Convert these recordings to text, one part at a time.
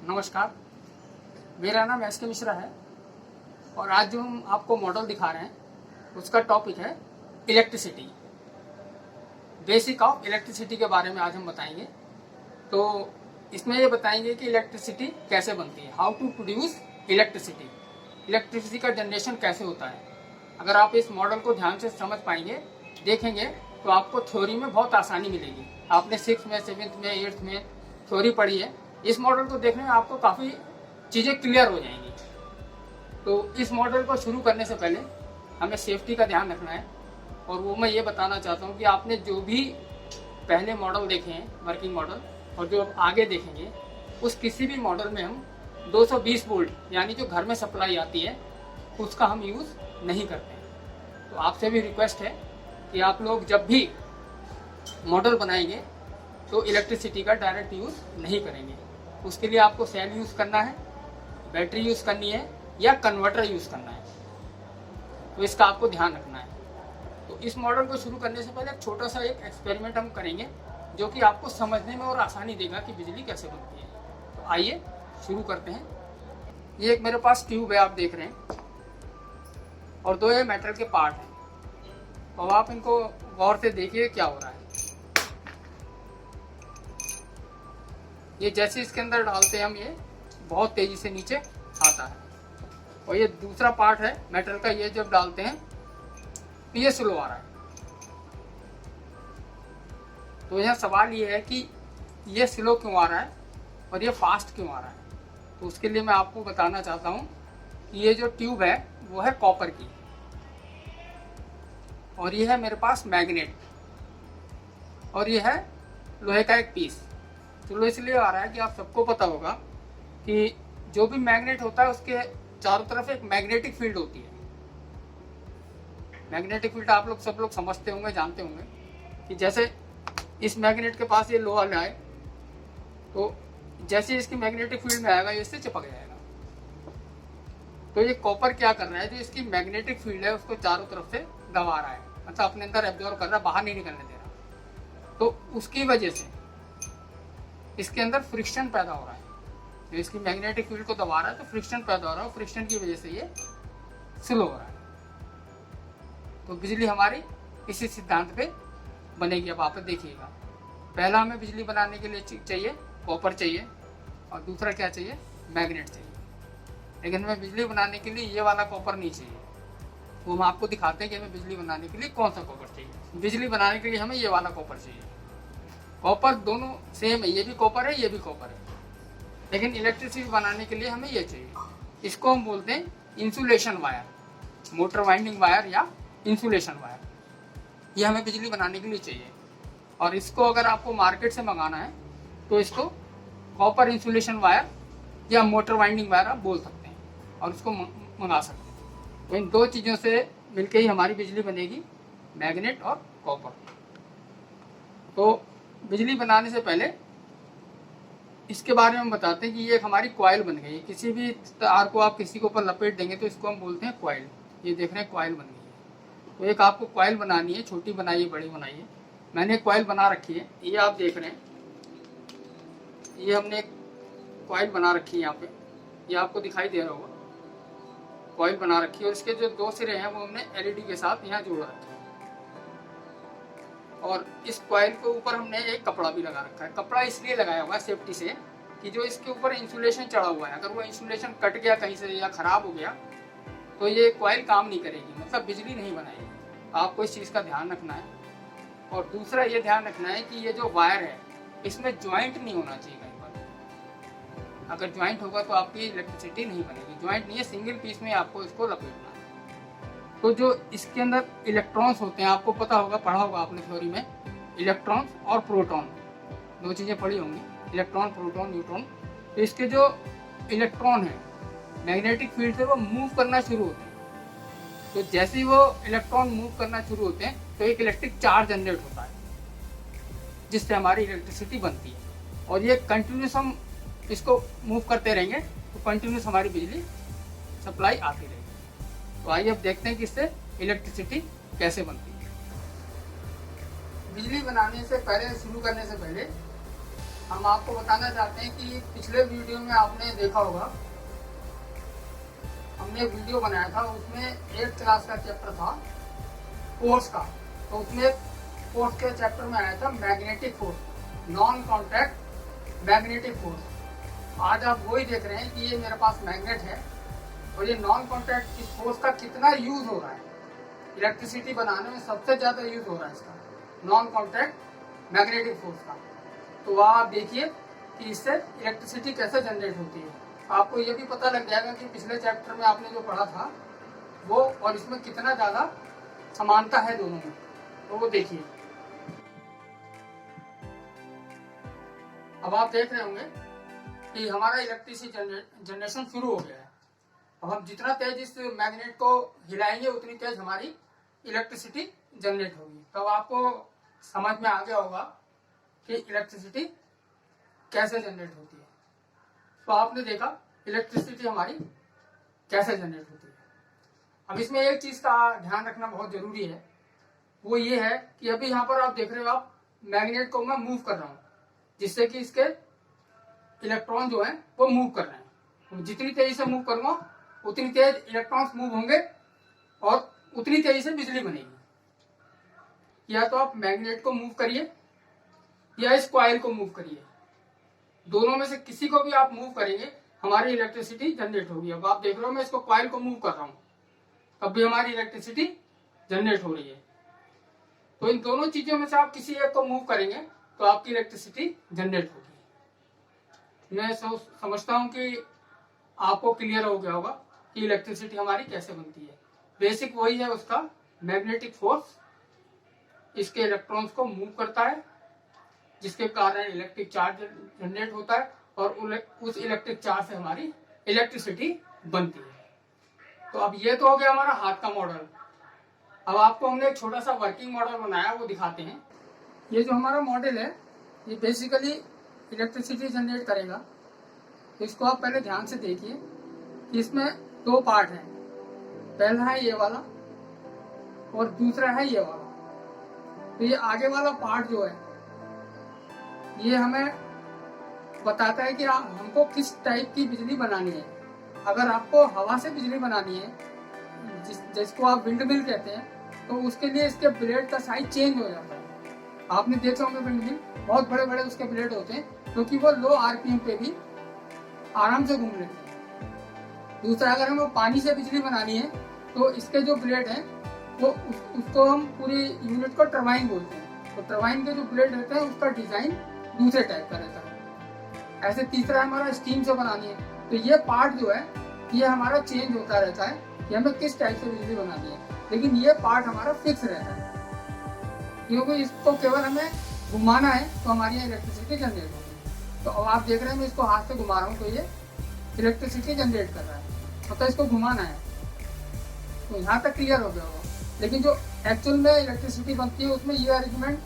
नमस्कार, मेरा नाम एस के मिश्रा है और आज जो हम आपको मॉडल दिखा रहे हैं उसका टॉपिक है इलेक्ट्रिसिटी। बेसिक ऑफ इलेक्ट्रिसिटी के बारे में आज हम बताएंगे। तो इसमें ये बताएंगे कि इलेक्ट्रिसिटी कैसे बनती है, how to produce electricity, electricity का जनरेशन कैसे होता है। अगर आप इस मॉडल को ध्यान से समझ पाएंगे, देखेंगे, तो आपको थ्योरी में बहुत आसानी मिलेगी। आपने 6th में, 7th में, 8th में थ्योरी पढ़ी है। इस मॉडल को देखने में आपको काफ़ी चीज़ें क्लियर हो जाएंगी। तो इस मॉडल को शुरू करने से पहले हमें सेफ्टी का ध्यान रखना है, और वो मैं ये बताना चाहता हूँ कि आपने जो भी पहले मॉडल देखे हैं, वर्किंग मॉडल, और जो आप आगे देखेंगे, उस किसी भी मॉडल में हम 220 वोल्ट यानी जो घर में सप्लाई आती है उसका हम यूज़ नहीं करते हैं। तो आपसे भी रिक्वेस्ट है कि आप लोग जब भी मॉडल बनाएंगे तो इलेक्ट्रिसिटी का डायरेक्ट यूज़ नहीं करेंगे। उसके लिए आपको सेल यूज़ करना है, बैटरी यूज़ करनी है या कन्वर्टर यूज़ करना है। तो इसका आपको ध्यान रखना है। तो इस मॉडल को शुरू करने से पहले छोटा सा एक एक्सपेरिमेंट हम करेंगे जो कि आपको समझने में और आसानी देगा कि बिजली कैसे बनती है। तो आइए शुरू करते हैं। ये एक मेरे पास ट्यूब है, आप देख रहे हैं, और 2 ये मेटल के पार्ट हैं। तो अब आप इनको गौर से देखिए क्या हो रहा है। ये जैसे इसके अंदर डालते हैं हम, ये बहुत तेजी से नीचे आता है। और ये दूसरा पार्ट है मेटल का, ये जब डालते हैं तो ये स्लो आ रहा है। तो यह सवाल ये है कि ये स्लो क्यों आ रहा है और ये फास्ट क्यों आ रहा है। तो उसके लिए मैं आपको बताना चाहता हूँ कि ये जो ट्यूब है वो है कॉपर की, और ये है मेरे पास मैग्नेट, और ये है लोहे का एक पीस। स्लो इसलिए आ रहा है कि आप सबको पता होगा कि जो भी मैग्नेट होता है उसके चारों तरफ एक मैग्नेटिक फील्ड होती है। मैग्नेटिक फील्ड आप लोग सब लोग समझते होंगे, जानते होंगे कि जैसे इस मैग्नेट के पास ये लोहा लाए तो जैसे इसकी मैग्नेटिक फील्ड में आएगा ये इससे चिपक जाएगा। तो ये कॉपर क्या कर रहा है, जो इसकी मैग्नेटिक फील्ड है उसको चारों तरफ से दबा रहा है, मतलब अपने अंदर एब्जॉर्ब कर रहा है, बाहर नहीं निकलने दे रहा। तो उसकी वजह से इसके अंदर फ्रिक्शन पैदा हो रहा है। जो इसकी मैग्नेटिक फील्ड को दबा रहा है तो फ्रिक्शन पैदा हो रहा है, फ्रिक्शन की वजह से ये स्लो हो रहा है। तो बिजली हमारी इसी सिद्धांत पे बनेगी। अब आप देखिएगा, पहला हमें बिजली बनाने के लिए चाहिए कॉपर चाहिए, और दूसरा क्या चाहिए, मैग्नेट चाहिए। लेकिन हमें बिजली बनाने के लिए ये वाला कॉपर नहीं चाहिए। वो हम आपको दिखाते हैं कि हमें बिजली बनाने के लिए कौन सा कॉपर चाहिए। बिजली बनाने के लिए हमें ये वाला कॉपर चाहिए। कॉपर दोनों सेम है, ये भी कॉपर है, ये भी कॉपर है, लेकिन इलेक्ट्रिसिटी बनाने के लिए हमें ये चाहिए। इसको हम बोलते हैं insulation wire, motor winding wire या इंसुलेशन वायर। ये हमें बिजली बनाने के लिए चाहिए, और इसको अगर आपको मार्केट से मंगाना है तो इसको कॉपर इंसुलेशन वायर या मोटर वाइंडिंग वायर आप बोल सकते हैं, और इसको मंगा सकते हैं। तो इन 2 चीज़ों से मिलकर ही हमारी बिजली बनेगी, मैग्नेट और कॉपर। तो बिजली बनाने से पहले इसके बारे में हम बताते हैं कि ये एक हमारी कॉइल बन गई है। किसी भी तार को आप किसी के ऊपर लपेट देंगे तो इसको हम बोलते हैं कॉइल। ये देख रहे हैं कॉइल बन गई है। तो एक आपको कॉइल बनानी है, छोटी बनाइए, बड़ी बनाइए। मैंने एक कॉइल बना रखी है, ये आप देख रहे हैं, ये हमने एक कॉइल बना रखी है यहाँ पे, ये आपको दिखाई दे रहा होगा। कॉइल बना रखी है और इसके जो 2 सिरे हैं वो हमने LED के साथ यहाँ जोड़ रखे हैं, और इस कॉइल के ऊपर हमने एक कपड़ा भी लगा रखा है। कपड़ा इसलिए लगाया हुआ है सेफ्टी से कि जो इसके ऊपर इंसुलेशन चढ़ा हुआ है, अगर वो इंसुलेशन कट गया कहीं से या खराब हो गया तो ये कॉइल काम नहीं करेगी, मतलब बिजली नहीं बनाएगी। आपको इस चीज़ का ध्यान रखना है। और दूसरा ये ध्यान रखना है कि ये जो वायर है इसमें ज्वाइंट नहीं होना चाहिए कहीं पर। अगर ज्वाइंट होगा तो आपकी इलेक्ट्रिसिटी नहीं बनेगी। ज्वाइंट नहीं है, सिंगल पीस में आपको इसको लपेटना है। तो जो इसके अंदर इलेक्ट्रॉन्स होते हैं, आपको पता होगा, पढ़ा होगा आपने थ्योरी में, इलेक्ट्रॉन्स और प्रोटॉन, 2 चीज़ें पढ़ी होंगी, इलेक्ट्रॉन, प्रोटॉन, न्यूट्रॉन। तो इसके जो इलेक्ट्रॉन है मैग्नेटिक फील्ड से वो मूव करना शुरू होते हैं। तो जैसे ही वो इलेक्ट्रॉन मूव करना शुरू होते हैं तो एक इलेक्ट्रिक चार्ज जनरेट होता है, जिससे हमारी इलेक्ट्रिसिटी बनती है। और ये कंटिन्यूस हम इसको मूव करते रहेंगे तो कंटिन्यूस हमारी बिजली सप्लाई आती रहेगी। तो आइए अब देखते हैं कि इससे इलेक्ट्रिसिटी कैसे बनती है। बिजली बनाने से पहले, शुरू करने से पहले हम आपको बताना चाहते हैं कि पिछले वीडियो में आपने देखा होगा, हमने वीडियो बनाया था, उसमें 8th क्लास का चैप्टर था फोर्स का। तो उसमें फोर्स के चैप्टर में आया था magnetic force, non contact magnetic force. आज आप वही देख रहे हैं कि ये मेरे पास मैग्नेट है और ये नॉन कॉन्टैक्ट इस फोर्स का कितना यूज हो रहा है। इलेक्ट्रिसिटी बनाने में सबसे ज्यादा यूज हो रहा है इसका, नॉन कॉन्टैक्ट मैग्नेटिक फोर्स का। तो वह आप देखिए कि इससे इलेक्ट्रिसिटी कैसे जनरेट होती है। आपको ये भी पता लग जाएगा कि पिछले चैप्टर में आपने जो पढ़ा था वो और इसमें कितना ज्यादा समानता है दोनों में, तो वो देखिए। अब आप देख रहे होंगे कि हमारा इलेक्ट्रिसिटी जनरेशन शुरू हो गया है। अब हम जितना तेज इस मैग्नेट को हिलाएंगे उतनी तेज हमारी इलेक्ट्रिसिटी जनरेट होगी। तब आपको समझ में आ गया होगा कि इलेक्ट्रिसिटी कैसे जनरेट होती है। तो आपने देखा इलेक्ट्रिसिटी हमारी कैसे जनरेट होती है। अब इसमें एक चीज का ध्यान रखना बहुत जरूरी है, वो ये है कि अभी यहाँ पर आप देख रहे हो, आप मैग्नेट को मैं मूव कर रहा हूँ जिससे कि इसके इलेक्ट्रॉन जो है वो मूव कर रहे हैं। जितनी तेजी से मूव करूंगा उतनी तेज इलेक्ट्रॉन्स मूव होंगे और उतनी तेजी से बिजली बनेगी। या तो आप मैग्नेट को मूव करिए या इस कॉइल को मूव करिए, दोनों में से किसी को भी आप मूव करेंगे हमारी इलेक्ट्रिसिटी जनरेट होगी। अब आप देख रहे हो मैं इसको कॉइल को मूव कर रहा हूँ, तब भी हमारी इलेक्ट्रिसिटी जनरेट हो रही है। तो इन दोनों चीजों में से आप किसी एक को मूव करेंगे तो आपकी इलेक्ट्रिसिटी जनरेट होगी। मैं समझता हूँ कि आपको क्लियर हो गया होगा कि इलेक्ट्रिसिटी हमारी कैसे बनती है। बेसिक वही है उसका, मैग्नेटिक फोर्स इसके इलेक्ट्रॉन्स को मूव करता है जिसके कारण इलेक्ट्रिक चार्ज जनरेट होता है और उस इलेक्ट्रिक चार्ज से हमारी इलेक्ट्रिसिटी बनती है। तो अब ये तो हो गया हमारा हाथ का मॉडल। अब आपको हमने एक छोटा सा वर्किंग मॉडल बनाया, वो दिखाते हैं। ये जो हमारा मॉडल है ये बेसिकली इलेक्ट्रिसिटी जनरेट करेगा। तो इसको आप पहले ध्यान से देखिए कि इसमें दो पार्ट हैं, पहला है ये वाला और दूसरा है ये वाला। तो ये आगे वाला पार्ट जो है ये हमें बताता है कि हमको किस टाइप की बिजली बनानी है। अगर आपको हवा से बिजली बनानी है, जिसको आप विंड मिल कहते हैं, तो उसके लिए इसके ब्लेड का साइज चेंज हो जाता है। आपने देखे होंगे विंड मिल, बहुत बड़े बड़े उसके ब्लेड होते हैं क्योंकि वो लो आरपीएम पे भी आराम से घूम लेते हैं। दूसरा, अगर हमें पानी से बिजली बनानी है तो इसके जो ब्लेड हैं वो उसको हम पूरी यूनिट को टरबाइन बोलते हैं। तो टरबाइन के जो ब्लेड रहते हैं उसका डिजाइन दूसरे टाइप का रहता है। ऐसे तीसरा हमारा स्टीम से बनानी है, तो ये पार्ट जो है ये हमारा चेंज होता रहता है कि हमें किस टाइप से बिजली बनानी है, लेकिन ये पार्ट हमारा फिक्स रहता है क्योंकि इसको केवल हमें घुमाना है तो हमारी यहाँ इलेक्ट्रिसिटी जनरेट होगी। तो अब आप देख रहे हैं मैं इसको हाथ से घुमा रहा हूँ तो ये इलेक्ट्रिसिटी जनरेट कर रहा है, मतलब इसको घुमाना है। तो यहाँ तक क्लियर हो गया होगा। लेकिन जो एक्चुअल में इलेक्ट्रिसिटी बनती है उसमें ये अरेंजमेंट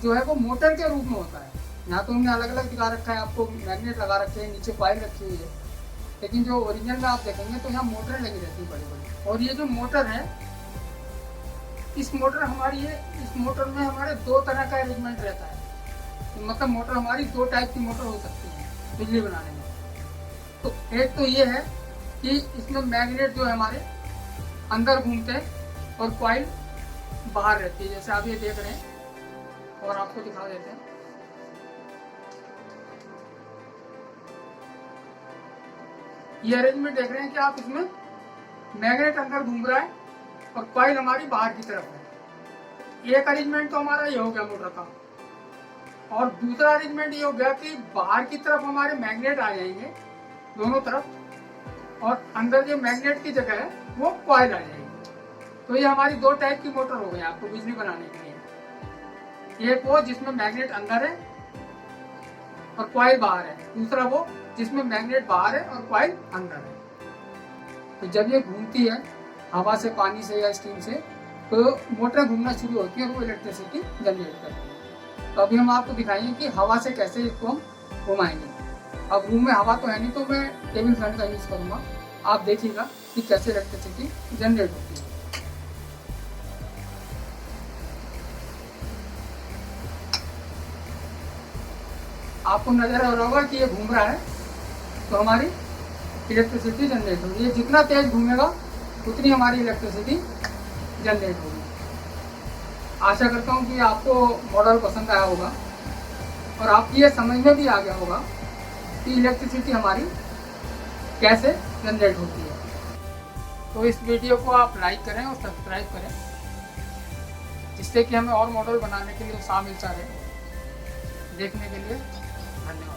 जो है वो मोटर के रूप में होता है। यहाँ तो हमने अलग अलग दिखा रखा है, आपको मैग्नेट लगा रखे हैं, नीचे कॉइल रखी हुई है, लेकिन जो ओरिजिनल में आप देखेंगे तो यहाँ मोटर लगी रहती है बड़ी बड़ी। और ये जो मोटर है, इस मोटर में हमारे दो तरह का अरेंजमेंट रहता है। मतलब मोटर हमारी दो टाइप की मोटर हो सकती है बिजली बनाने में। तो एक तो ये है कि इसमें मैग्नेट जो है हमारे अंदर घूमते हैं और कॉइल बाहर रहती है, जैसे आप ये देख रहे हैं। और आपको दिखा देते हैं, ये अरेंजमेंट देख रहे हैं कि आप इसमें मैग्नेट अंदर घूम रहा है और कॉइल हमारी बाहर की तरफ है। एक अरेंजमेंट तो हमारा ये हो गया मोटर का, और दूसरा अरेंजमेंट ये हो गया कि बाहर की तरफ हमारे मैग्नेट आ जाएंगे दोनों तरफ, और अंदर जो मैग्नेट की जगह है वो कॉइल आ जाएगी। तो ये हमारी दो टाइप की मोटर हो गई आपको बिजली बनाने के लिए। एक वो जिसमें मैग्नेट अंदर है और कॉइल बाहर है, दूसरा वो जिसमें मैग्नेट बाहर है और कॉइल अंदर है। तो जब ये घूमती है हवा से, पानी से या स्टीम से, तो मोटर घूमना शुरू होती है और वो इलेक्ट्रिसिटी जनरेट करती है। तो अभी हम आपको दिखाएंगे कि हवा से कैसे इसको हम घुमाएंगे। अब रूम में हवा तो है नहीं, तो मैं टेबल फैन का यूज करूंगा। आप देखिएगा कि कैसे इलेक्ट्रिसिटी जनरेट होती है। आपको नजर आ रहा होगा कि ये घूम रहा है, तो हमारी इलेक्ट्रिसिटी जनरेट होगी। ये जितना तेज घूमेगा उतनी हमारी इलेक्ट्रिसिटी जनरेट होगी। आशा करता हूँ कि आपको मॉडल पसंद आया होगा और आपकी ये समझ में भी आ गया होगा कि इलेक्ट्रिसिटी हमारी कैसे जनरेट होती है। तो इस वीडियो को आप लाइक करें और सब्सक्राइब करें, जिससे कि हमें और मॉडल बनाने के लिए उत्साह मिलता रहे। देखने के लिए धन्यवाद।